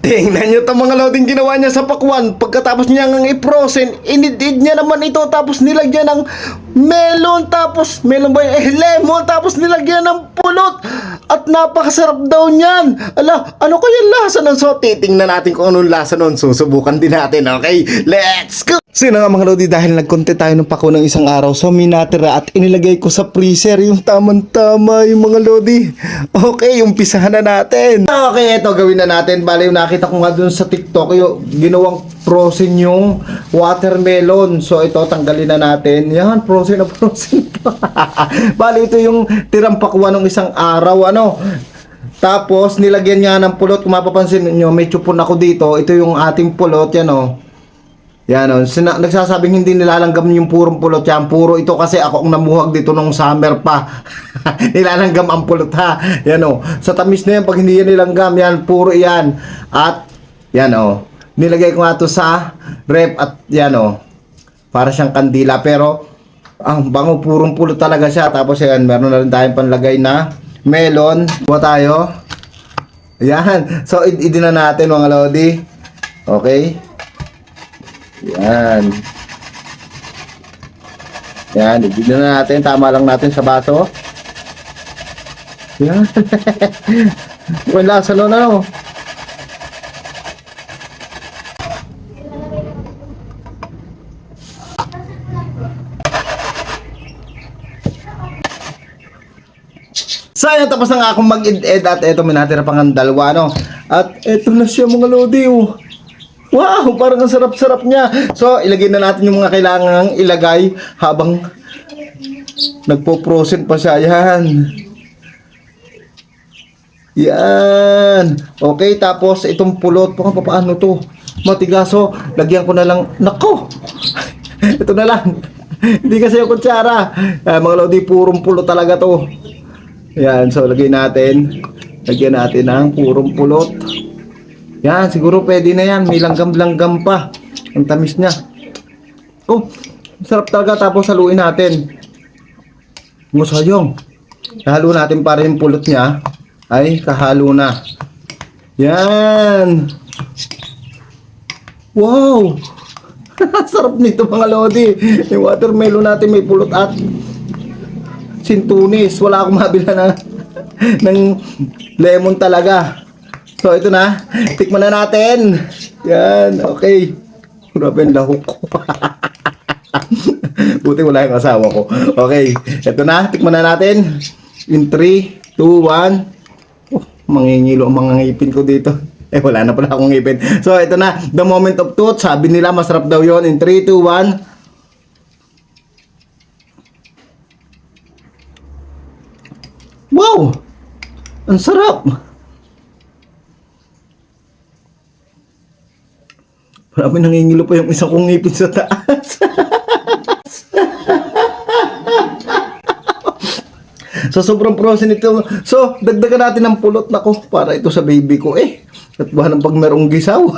Tingnan nyo itong mga loading ginawa niya sa pakwan. Pagkatapos niya ngang i-frozen, inidid niya naman ito. Tapos nilagyan ng melon. Tapos melon ba yun? Lemon. Tapos nilagyan ng pulot. At napakasarap daw niyan. Ala, ano kaya lasa nun? So, titingnan natin kung anong lasa nun. Susubukan din natin, okay? Let's go! So yun na nga mga lodi, dahil nagkonte tayo ng pako ng isang araw, so minatira at inilagay ko sa freezer yung tamang-tama yung mga lodi. Okay, umpisahan na natin. Okay, ito gawin na natin. Bale, yung nakita ko nga dun sa TikTok, yung ginawang frozen yung watermelon. So ito, tanggalin na natin. Yan, frozen na frozen. Bale, ito yung tirang pakwan ng isang araw, ano. Tapos, nilagyan niya ng pulot. Kung mapapansin nyo, may chupon ako dito. Ito yung ating pulot, yan o. Yan o, nagsasabing hindi nilalanggam yung purong pulot yan. Puro ito kasi ako ang namuhag dito nung summer pa. Nilalanggam ang pulot ha. Yan o, sa tamis na yan pag hindi yan nilanggam, yan, puro yan. At, yan o, nilagay ko nga ito sa rep at yan o, para siyang kandila. Pero, ang bango, purong pulot talaga siya. Tapos yan, meron na rin tayong panlagay na melon. Buwa tayo. Yan, so idin na natin mga lodi. Okay. Yan. Yan, ibigyan na natin. Tama lang natin sa baso. Yan. Wala sa lona, no? So, ayun, tapos na nga akong mag-ed at eto, may natira pang ang dalawa, no? At eto na siya mga lodi, oh. Wow, parang ang sarap-sarap niya. So, ilagay na natin yung mga kailangang ilagay habang nagpo-frozen pa siya. Yan. Yan. Okay, tapos itong pulot. Paano to? Matigaso. Lagyan ko na lang. Nako! Ito na lang. Hindi kasi yung kutsara. Mga lodi, purong pulot talaga to. Yan. So, lagyan natin. Lagyan natin ng purong pulot. Yan, siguro pwede na yan. May langgam-langgam pa. Ang tamis niya. Oh, sarap talaga. Tapos haluin natin. Musayong. Halo natin para yung pulot niya ay kahalo na. Yan. Wow. Sarap nito mga lodi. Yung watermelon natin may pulot at sintunis. Wala akong mabila na ng lemon talaga. So, ito na. Tikman na natin. Yan. Okay. Grabe ang lahok ko. Buti wala yung asawa ko. Okay. Ito na. Tikman na natin. In 3, 2, 1. Oh, mangingilo ang mga ngipin ko dito. Wala na pala akong ngipin. So, ito na. The moment of truth. Sabi nila, masarap daw yon. In 3, 2, 1. Wow! Ang sarap! Marami nangingilo pa yung isang kong ngipin sa taas. So, sobrang frozen ito. So, dagdagan natin ng pulot na ko para ito sa baby ko eh. At buwan ng pag merong gisaw.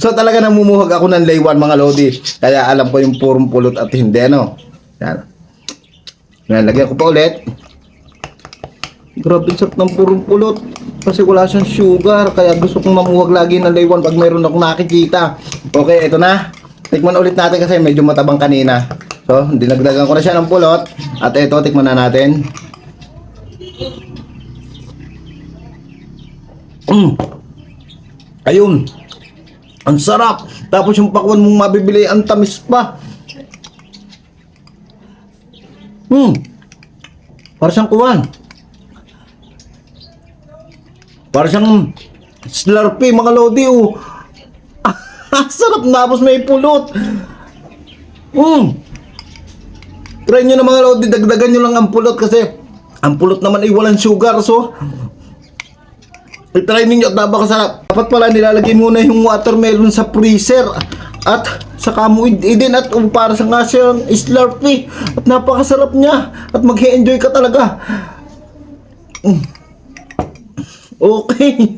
So, talaga namumuhag ako ng laywan mga lodi. Kaya alam ko yung purong pulot at hindi, no? Yan. Yan, lagyan ko pa ulit. Grabe sarap ng purong pulot. Kasi wala siyang sugar. Kaya gusto kong mamuhag lagi ng laywan pag mayroon akong nakikita. Okay, ito na. Tikman ulit natin kasi medyo matabang kanina. So, dinagdagan ko na siya ng pulot. At ito, tikman na natin. Ayun. Ang sarap. Tapos yung pakwan mong mabibili, ang tamis pa. Para siyang kuwan. Para siyang Slurpee mga lodi, oh. Sarap, tapos may pulot. Try nyo na mga lodi, dagdagan nyo lang ang pulot kasi ang pulot naman ay walang sugar. So, try ninyo at napakasarap. Dapat pala nilalagay muna yung watermelon sa freezer at saka mo idin at para sa nga siyang Slurpee. At napakasarap niya at mag-enjoy ka talaga. Okay.